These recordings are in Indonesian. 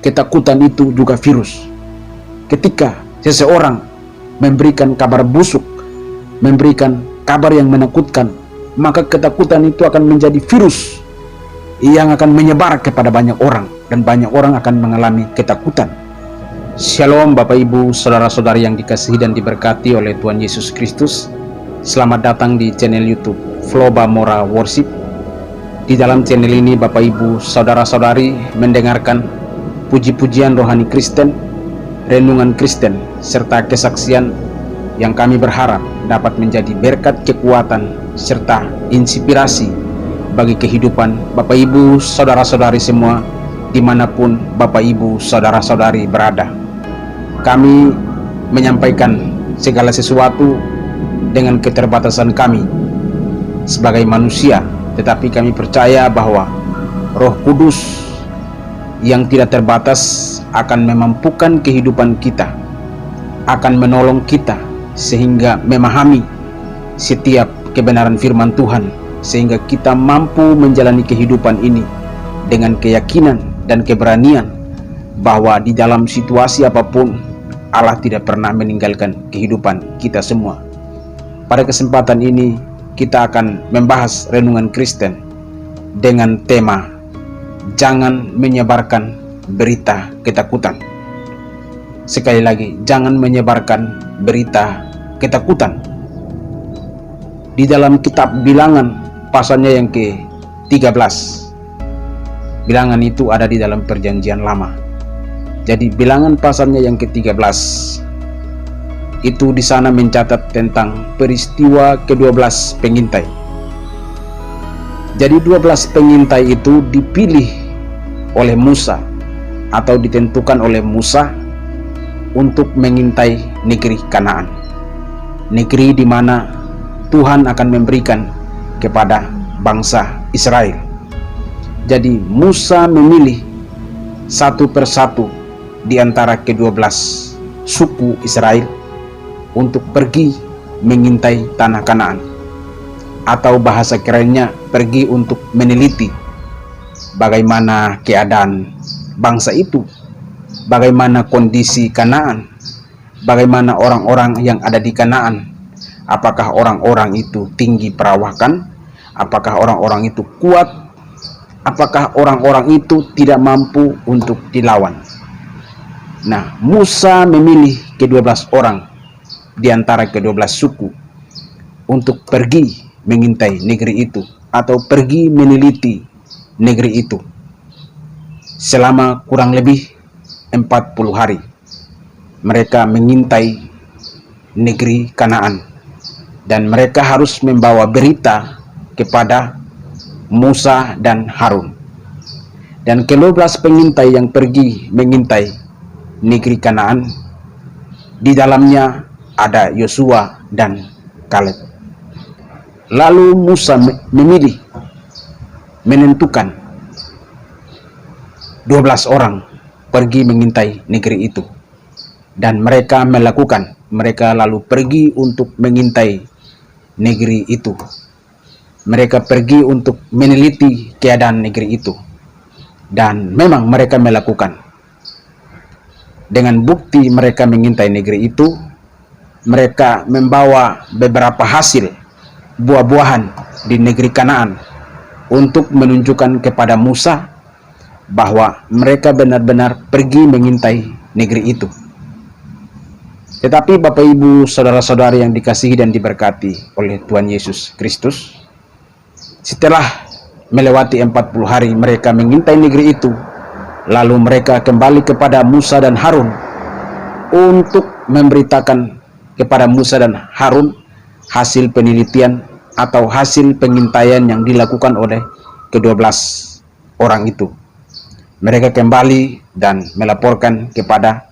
ketakutan itu juga virus. Ketika seseorang memberikan kabar busuk, memberikan kabar yang menakutkan, maka ketakutan itu akan menjadi virus yang akan menyebar kepada banyak orang, dan banyak orang akan mengalami ketakutan. Shalom Bapak Ibu, saudara-saudari yang dikasihi dan diberkati oleh Tuhan Yesus Kristus. Selamat datang di channel YouTube Floba Mora Worship. Di dalam channel ini Bapak Ibu, saudara-saudari mendengarkan puji-pujian rohani Kristen, renungan Kristen, serta kesaksian yang kami berharap dapat menjadi berkat kekuatan serta inspirasi bagi kehidupan Bapak Ibu, saudara-saudari semua dimanapun Bapak Ibu, saudara-saudari berada. Kami menyampaikan segala sesuatu dengan keterbatasan kami sebagai manusia, tetapi kami percaya bahwa Roh Kudus yang tidak terbatas akan memampukan kehidupan kita, akan menolong kita sehingga memahami setiap kebenaran firman Tuhan, sehingga kita mampu menjalani kehidupan ini dengan keyakinan dan keberanian bahwa di dalam situasi apapun Allah tidak pernah meninggalkan kehidupan kita semua. Pada kesempatan ini kita akan membahas renungan Kristen dengan tema jangan menyebarkan berita ketakutan. Sekali lagi, jangan menyebarkan berita ketakutan. Di dalam kitab Bilangan pasalnya yang ke-13. Bilangan itu ada di dalam Perjanjian Lama. Jadi Bilangan pasalnya yang ke-13 itu di sana mencatat tentang peristiwa ke-12 pengintai. Jadi 12 pengintai itu dipilih oleh Musa atau ditentukan oleh Musa untuk mengintai negeri Kanaan. Negeri di mana Tuhan akan memberikan kepada bangsa Israel. Jadi Musa memilih satu persatu di antara ke-12 suku Israel untuk pergi mengintai tanah Kanaan, atau bahasa kerennya pergi untuk meneliti bagaimana keadaan bangsa itu, bagaimana kondisi Kanaan, bagaimana orang-orang yang ada di Kanaan, apakah orang-orang itu tinggi perawakan, apakah orang-orang itu kuat, apakah orang-orang itu tidak mampu untuk dilawan. Nah, Musa memilih ke-12 orang di antara ke-12 suku untuk pergi mengintai negeri itu atau pergi meneliti negeri itu selama kurang lebih 40 hari. Mereka mengintai negeri Kanaan dan mereka harus membawa berita kepada Musa dan Harun. Dan ke-12 pengintai yang pergi mengintai negeri Kanaan, di dalamnya ada Yosua dan Kaleb. Lalu Musa memilih, menentukan 12 orang pergi mengintai negeri itu, dan mereka lalu pergi untuk mengintai negeri itu. Mereka pergi untuk meneliti keadaan negeri itu, dan memang mereka melakukan. Dengan bukti mereka mengintai negeri itu, mereka membawa beberapa hasil buah-buahan di negeri Kanaan untuk menunjukkan kepada Musa bahwa mereka benar-benar pergi mengintai negeri itu. Tetapi Bapak Ibu, saudara-saudari yang dikasihi dan diberkati oleh Tuhan Yesus Kristus, setelah melewati 40 hari mereka mengintai negeri itu, lalu mereka kembali kepada Musa dan Harun untuk memberitakan kepada Musa dan Harun hasil penelitian atau hasil pengintaian yang dilakukan oleh ke-12 orang itu. Mereka kembali dan melaporkan kepada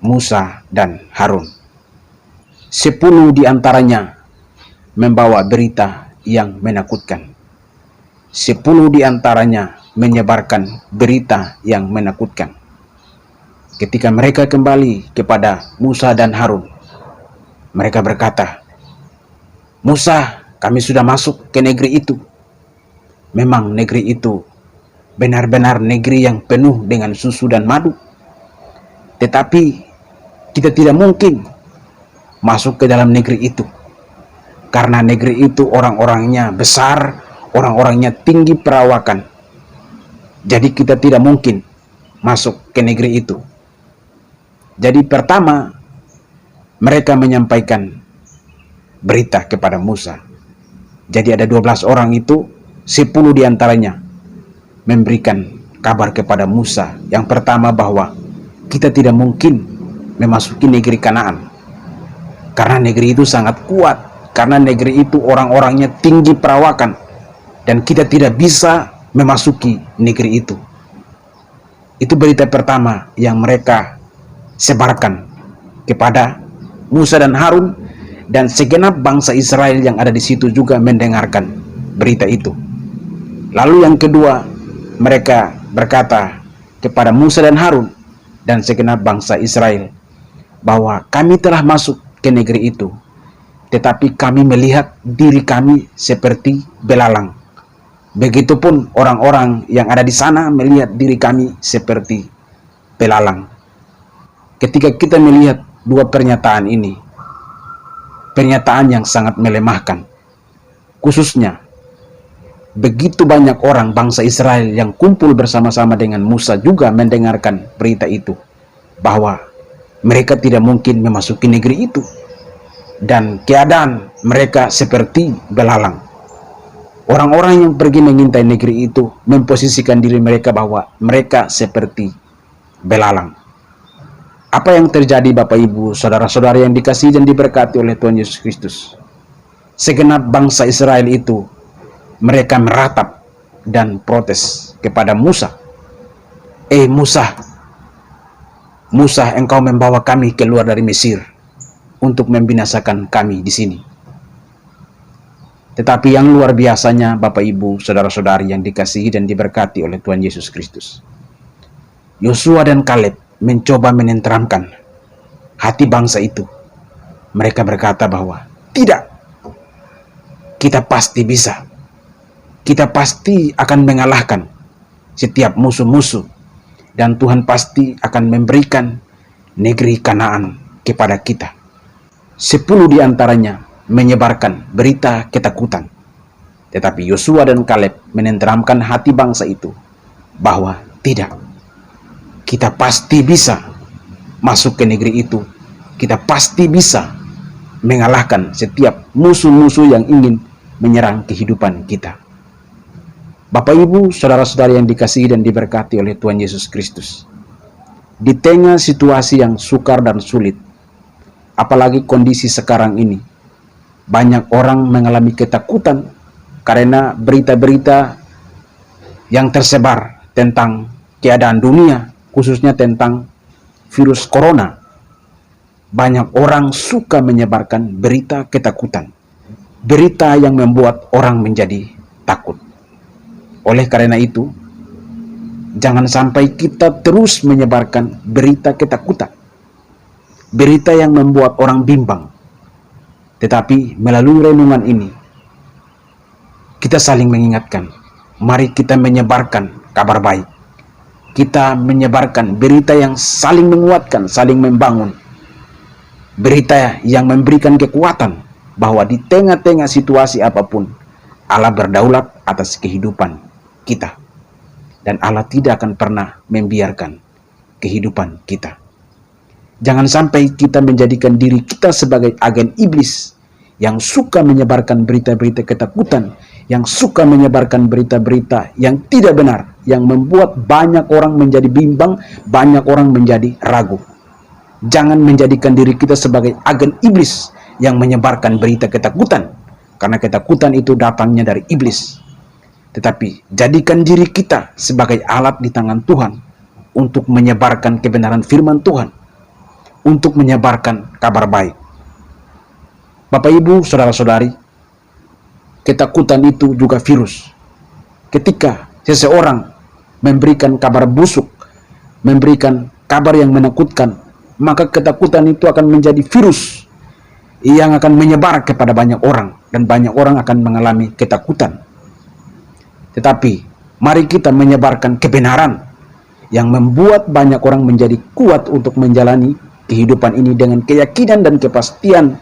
Musa dan Harun. 10 di antaranya membawa berita yang menakutkan. 10 di antaranya menyebarkan berita yang menakutkan. Ketika mereka kembali kepada Musa dan Harun, mereka berkata, "Musa, kami sudah masuk ke negeri itu. Memang negeri itu benar-benar negeri yang penuh dengan susu dan madu. Tetapi kita tidak mungkin masuk ke dalam negeri itu, karena negeri itu orang-orangnya besar, orang-orangnya tinggi perawakan. Jadi kita tidak mungkin masuk ke negeri itu. Jadi pertama, mereka menyampaikan berita kepada Musa. Jadi ada 12 orang itu, 10 diantaranya memberikan kabar kepada Musa. Yang pertama bahwa kita tidak mungkin memasuki negeri Kanaan, karena negeri itu sangat kuat, karena negeri itu orang-orangnya tinggi perawakan, dan kita tidak bisa memasuki negeri itu. Itu berita pertama yang mereka sebarkan kepada Musa dan Harun, dan segenap bangsa Israel yang ada di situ juga mendengarkan berita itu. Lalu yang kedua, mereka berkata kepada Musa dan Harun dan segenap bangsa Israel bahwa kami telah masuk ke negeri itu, tetapi kami melihat diri kami seperti belalang. Begitupun orang-orang yang ada di sana melihat diri kami seperti belalang. Ketika kita melihat dua pernyataan ini, pernyataan yang sangat melemahkan, khususnya begitu banyak orang bangsa Israel yang kumpul bersama-sama dengan Musa juga mendengarkan berita itu, bahwa mereka tidak mungkin memasuki negeri itu, dan keadaan mereka seperti belalang. Orang-orang yang pergi mengintai negeri itu memposisikan diri mereka bahwa mereka seperti belalang. Apa yang terjadi, Bapak Ibu, saudara-saudara yang dikasihi dan diberkati oleh Tuhan Yesus Kristus? Segenap bangsa Israel itu, mereka meratap dan protes kepada Musa. Musa, engkau membawa kami keluar dari Mesir untuk membinasakan kami di sini. Tetapi yang luar biasanya, Bapak Ibu, saudara-saudari yang dikasihi dan diberkati oleh Tuhan Yesus Kristus, Yosua dan Kaleb mencoba menenteramkan hati bangsa itu. Mereka berkata bahwa tidak, kita pasti bisa, kita pasti akan mengalahkan setiap musuh-musuh, dan Tuhan pasti akan memberikan negeri Kanaan kepada kita. 10 diantaranya menyebarkan berita ketakutan, tetapi Yosua dan Kaleb menenteramkan hati bangsa itu bahwa tidak, kita pasti bisa masuk ke negeri itu, kita pasti bisa mengalahkan setiap musuh-musuh yang ingin menyerang kehidupan kita. Bapak Ibu, saudara-saudari yang dikasihi dan diberkati oleh Tuhan Yesus Kristus, di tengah situasi yang sukar dan sulit, apalagi kondisi sekarang ini, banyak orang mengalami ketakutan karena berita-berita yang tersebar tentang keadaan dunia, khususnya tentang virus corona. Banyak orang suka menyebarkan berita ketakutan, berita yang membuat orang menjadi takut. Oleh karena itu, jangan sampai kita terus menyebarkan berita ketakutan, berita yang membuat orang bimbang. Tetapi melalui renungan ini, kita saling mengingatkan, mari kita menyebarkan kabar baik. Kita menyebarkan berita yang saling menguatkan, saling membangun. Berita yang memberikan kekuatan bahwa di tengah-tengah situasi apapun, Allah berdaulat atas kehidupan kita. Dan Allah tidak akan pernah membiarkan kehidupan kita. Jangan sampai kita menjadikan diri kita sebagai agen iblis yang suka menyebarkan berita-berita ketakutan, yang suka menyebarkan berita-berita yang tidak benar, yang membuat banyak orang menjadi bimbang, banyak orang menjadi ragu. Jangan menjadikan diri kita sebagai agen iblis yang menyebarkan berita ketakutan, karena ketakutan itu datangnya dari iblis. Tetapi jadikan diri kita sebagai alat di tangan Tuhan untuk menyebarkan kebenaran firman Tuhan, untuk menyebarkan kabar baik. Bapak Ibu, saudara-saudari, ketakutan itu juga virus. Ketika seseorang memberikan kabar busuk, memberikan kabar yang menakutkan, maka ketakutan itu akan menjadi virus yang akan menyebar kepada banyak orang, dan banyak orang akan mengalami ketakutan. Tetapi Mari kita menyebarkan kebenaran yang membuat banyak orang menjadi kuat untuk menjalani kehidupan ini dengan keyakinan dan kepastian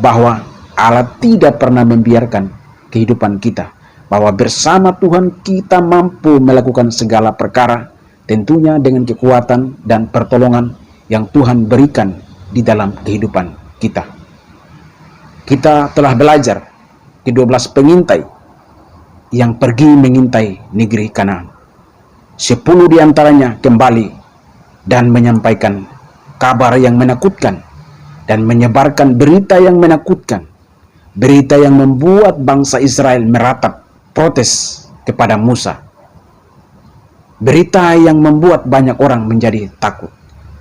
bahwa Allah tidak pernah membiarkan kehidupan kita, bahwa bersama Tuhan kita mampu melakukan segala perkara, tentunya dengan kekuatan dan pertolongan yang Tuhan berikan di dalam kehidupan kita. Kita telah belajar ke-12 pengintai yang pergi mengintai negeri Kanaan. 10 diantaranya kembali dan menyampaikan kabar yang menakutkan dan menyebarkan berita yang menakutkan, berita yang membuat bangsa Israel meratap protes kepada Musa, berita yang membuat banyak orang menjadi takut.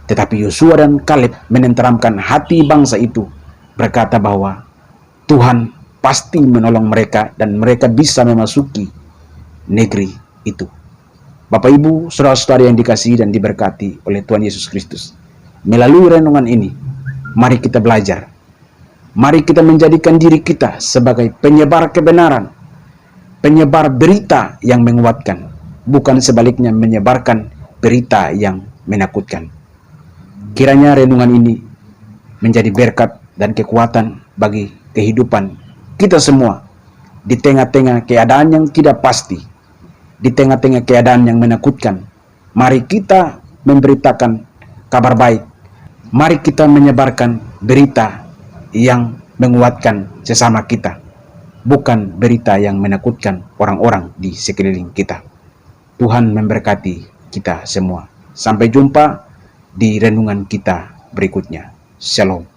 Tetapi Yosua dan Kaleb menenteramkan hati bangsa itu, berkata bahwa Tuhan pasti menolong mereka dan mereka bisa memasuki negeri itu. Bapak Ibu, saudara-saudari yang dikasihi dan diberkati oleh Tuhan Yesus Kristus, melalui renungan ini, mari kita belajar. Mari kita menjadikan diri kita sebagai penyebar kebenaran, penyebar berita yang menguatkan, bukan sebaliknya menyebarkan berita yang menakutkan. Kiranya renungan ini menjadi berkat dan kekuatan bagi kehidupan kita semua di tengah-tengah keadaan yang tidak pasti, di tengah-tengah keadaan yang menakutkan. Mari kita memberitakan kabar baik. Mari kita menyebarkan berita yang menguatkan sesama kita, bukan berita yang menakutkan orang-orang di sekeliling kita. Tuhan memberkati kita semua. Sampai jumpa di renungan kita berikutnya. Shalom.